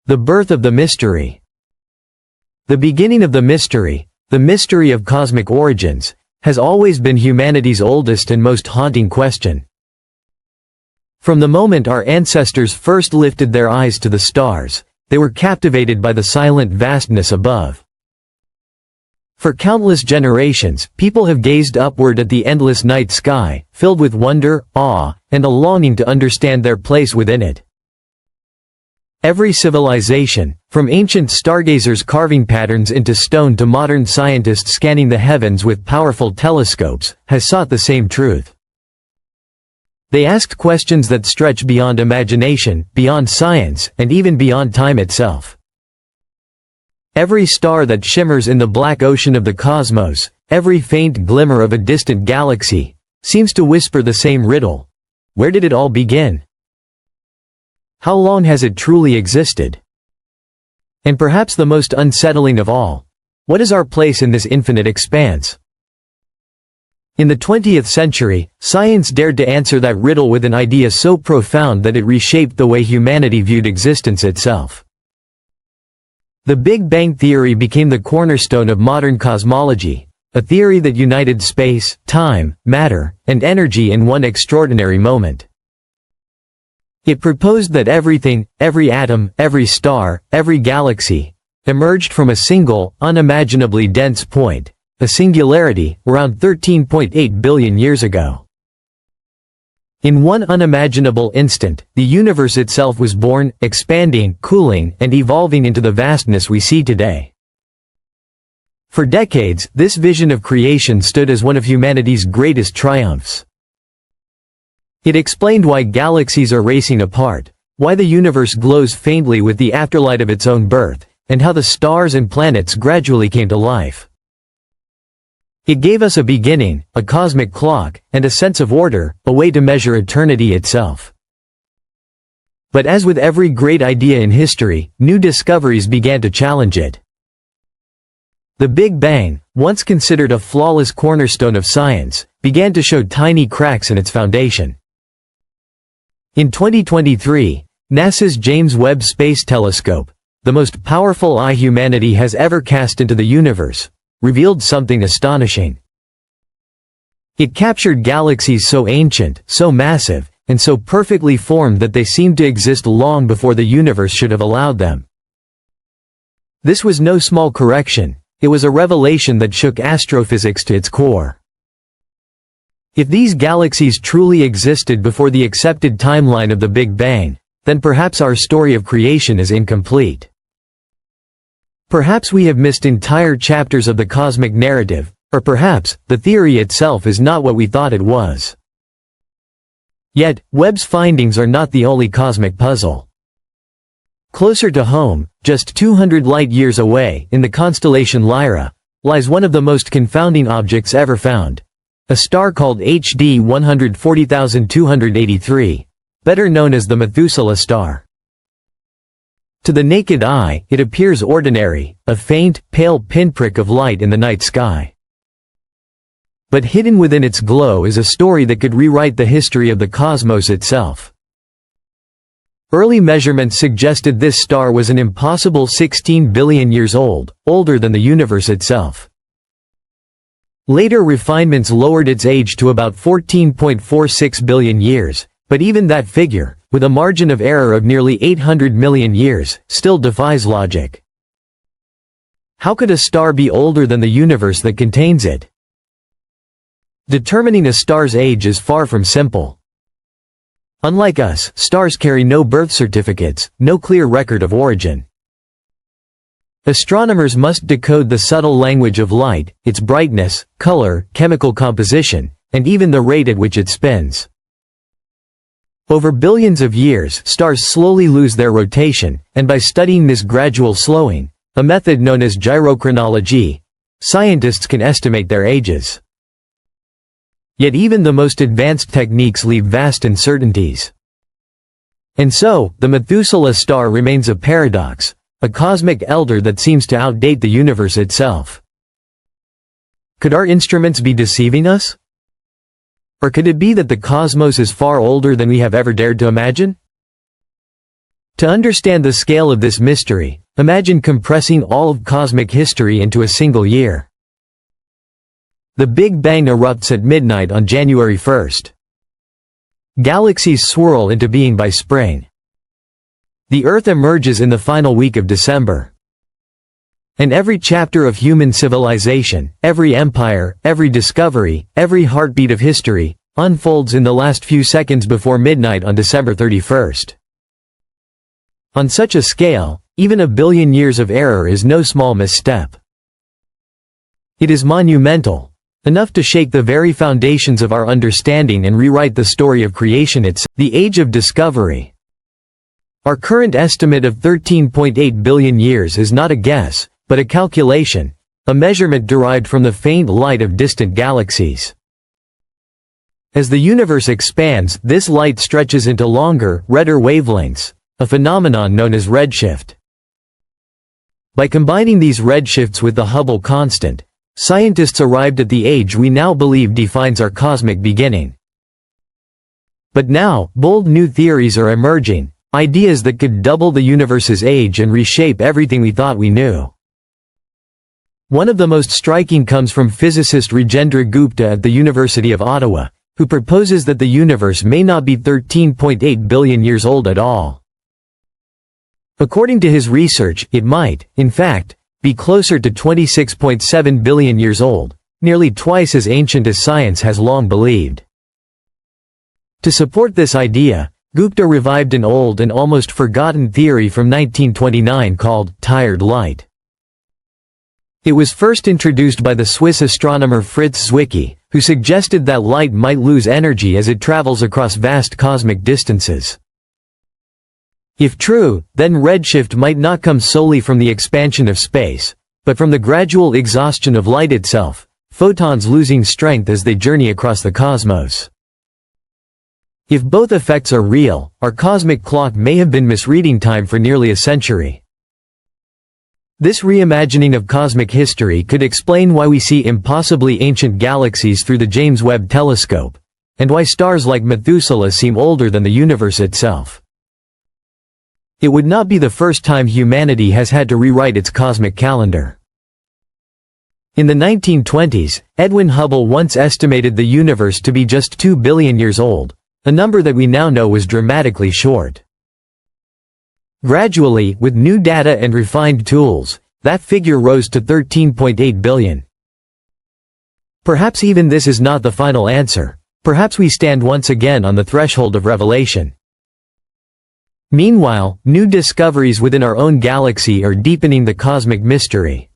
The birth of the mystery. The beginning of the mystery of cosmic origins, has always been humanity's oldest and most haunting question. From the moment our ancestors first lifted their eyes to the stars, they were captivated by the silent vastness above. For countless generations, people have gazed upward at the endless night sky, filled with wonder, awe, and a longing to understand their place within it. Every civilization, from ancient stargazers carving patterns into stone to modern scientists scanning the heavens with powerful telescopes, has sought the same truth. They asked questions that stretch beyond imagination, beyond science, and even beyond time itself. Every star that shimmers in the black ocean of the cosmos, every faint glimmer of a distant galaxy, seems to whisper the same riddle. Where did it all begin? How long has it truly existed? And perhaps the most unsettling of all, what is our place in this infinite expanse? In the 20th century, science dared to answer that riddle with an idea so profound that it reshaped the way humanity viewed existence itself. The Big Bang Theory became the cornerstone of modern cosmology, a theory that united space, time, matter, and energy in one extraordinary moment. It proposed that everything, every atom, every star, every galaxy, emerged from a single, unimaginably dense point, a singularity, around 13.8 billion years ago. In one unimaginable instant, the universe itself was born, expanding, cooling, and evolving into the vastness we see today. For decades, this vision of creation stood as one of humanity's greatest triumphs. It explained why galaxies are racing apart, why the universe glows faintly with the afterlight of its own birth, and how the stars and planets gradually came to life. It gave us a beginning, a cosmic clock, and a sense of order, a way to measure eternity itself. But as with every great idea in history, new discoveries began to challenge it. The Big Bang, once considered a flawless cornerstone of science, began to show tiny cracks in its foundation. In 2023, NASA's James Webb Space Telescope, the most powerful eye humanity has ever cast into the universe, revealed something astonishing. It captured galaxies so ancient, so massive, and so perfectly formed that they seemed to exist long before the universe should have allowed them. This was no small correction, it was a revelation that shook astrophysics to its core. If these galaxies truly existed before the accepted timeline of the Big Bang, then perhaps our story of creation is incomplete. Perhaps we have missed entire chapters of the cosmic narrative, or perhaps, the theory itself is not what we thought it was. Yet, Webb's findings are not the only cosmic puzzle. Closer to home, just 200 light-years away, in the constellation Lyra, lies one of the most confounding objects ever found. A star called HD 140283, better known as the Methuselah star. To the naked eye, it appears ordinary, a faint, pale pinprick of light in the night sky. But hidden within its glow is a story that could rewrite the history of the cosmos itself. Early measurements suggested this star was an impossible 16 billion years old, older than the universe itself. Later refinements lowered its age to about 14.46 billion years, but even that figure, with a margin of error of nearly 800 million years, still defies logic. How could a star be older than the universe that contains it? Determining a star's age is far from simple. Unlike us, stars carry no birth certificates, no clear record of origin. Astronomers must decode the subtle language of light, its brightness, color, chemical composition, and even the rate at which it spins. Over billions of years, stars slowly lose their rotation, and by studying this gradual slowing, a method known as gyrochronology, scientists can estimate their ages. Yet even the most advanced techniques leave vast uncertainties. And so, the Methuselah star remains a paradox, a cosmic elder that seems to outdate the universe itself. Could our instruments be deceiving us? Or could it be that the cosmos is far older than we have ever dared to imagine? To understand the scale of this mystery, imagine compressing all of cosmic history into a single year. The Big Bang erupts at midnight on January 1st. Galaxies swirl into being by spring. The Earth emerges in the final week of December. And every chapter of human civilization, every empire, every discovery, every heartbeat of history, unfolds in the last few seconds before midnight on December 31st. On such a scale, even a billion years of error is no small misstep. It is monumental, enough to shake the very foundations of our understanding and rewrite the story of creation itself. The age of discovery. Our current estimate of 13.8 billion years is not a guess, but a calculation, a measurement derived from the faint light of distant galaxies. As the universe expands, this light stretches into longer, redder wavelengths, a phenomenon known as redshift. By combining these redshifts with the Hubble constant, scientists arrived at the age we now believe defines our cosmic beginning. But now, bold new theories are emerging, ideas that could double the universe's age and reshape everything we thought we knew. One of the most striking comes from physicist Rajendra Gupta at the University of Ottawa, who proposes that the universe may not be 13.8 billion years old at all. According to his research, it might, in fact, be closer to 26.7 billion years old, nearly twice as ancient as science has long believed. To support this idea, Gupta revived an old and almost forgotten theory from 1929 called tired light. It was first introduced by the Swiss astronomer Fritz Zwicky, who suggested that light might lose energy as it travels across vast cosmic distances. If true, then redshift might not come solely from the expansion of space, but from the gradual exhaustion of light itself, photons losing strength as they journey across the cosmos. If both effects are real, our cosmic clock may have been misreading time for nearly a century. This reimagining of cosmic history could explain why we see impossibly ancient galaxies through the James Webb Telescope, and why stars like Methuselah seem older than the universe itself. It would not be the first time humanity has had to rewrite its cosmic calendar. In the 1920s, Edwin Hubble once estimated the universe to be just 2 billion years old, a number that we now know was dramatically short. Gradually, with new data and refined tools, that figure rose to 13.8 billion. Perhaps even this is not the final answer. Perhaps we stand once again on the threshold of revelation. Meanwhile, new discoveries within our own galaxy are deepening the cosmic mystery.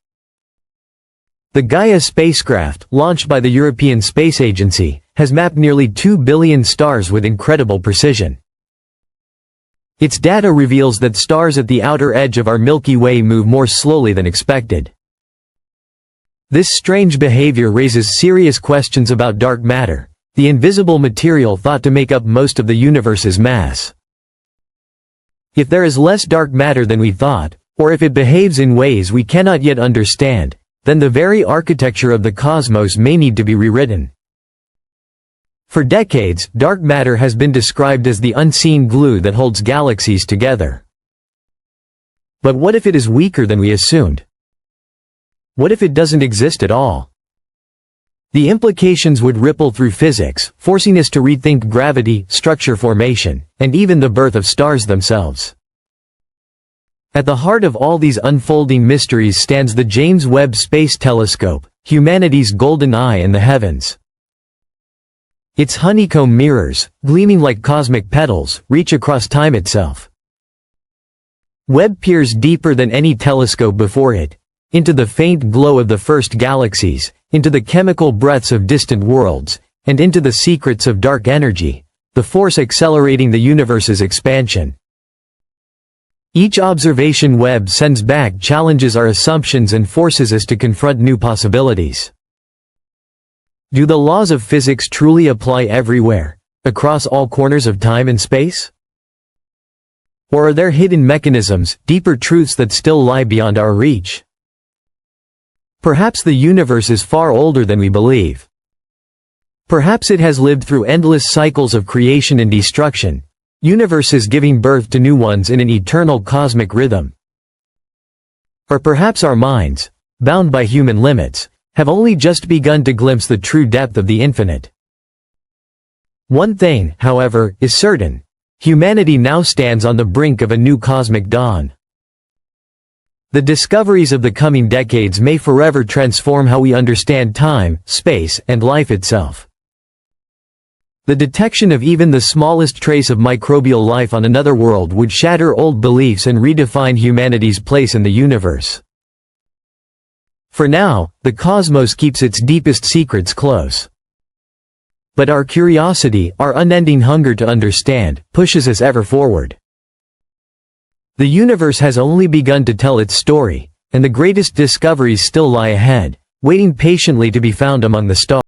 The Gaia spacecraft, launched by the European Space Agency, has mapped nearly 2 billion stars with incredible precision. Its data reveals that stars at the outer edge of our Milky Way move more slowly than expected. This strange behavior raises serious questions about dark matter, the invisible material thought to make up most of the universe's mass. If there is less dark matter than we thought, or if it behaves in ways we cannot yet understand, then the very architecture of the cosmos may need to be rewritten. For decades, dark matter has been described as the unseen glue that holds galaxies together. But what if it is weaker than we assumed? What if it doesn't exist at all? The implications would ripple through physics, forcing us to rethink gravity, structure formation, and even the birth of stars themselves. At the heart of all these unfolding mysteries stands the James Webb Space Telescope, humanity's golden eye in the heavens. Its honeycomb mirrors, gleaming like cosmic petals, reach across time itself. Webb peers deeper than any telescope before it, into the faint glow of the first galaxies, into the chemical breaths of distant worlds, and into the secrets of dark energy, the force accelerating the universe's expansion. Each observation Webb sends back challenges our assumptions and forces us to confront new possibilities. Do the laws of physics truly apply everywhere, across all corners of time and space? Or are there hidden mechanisms, deeper truths that still lie beyond our reach? Perhaps the universe is far older than we believe. Perhaps it has lived through endless cycles of creation and destruction, universes giving birth to new ones in an eternal cosmic rhythm. Or perhaps our minds, bound by human limits, have only just begun to glimpse the true depth of the infinite. One thing, however, is certain. Humanity now stands on the brink of a new cosmic dawn. The discoveries of the coming decades may forever transform how we understand time, space, and life itself. The detection of even the smallest trace of microbial life on another world would shatter old beliefs and redefine humanity's place in the universe. For now, the cosmos keeps its deepest secrets close. But our curiosity, our unending hunger to understand, pushes us ever forward. The universe has only begun to tell its story, and the greatest discoveries still lie ahead, waiting patiently to be found among the stars.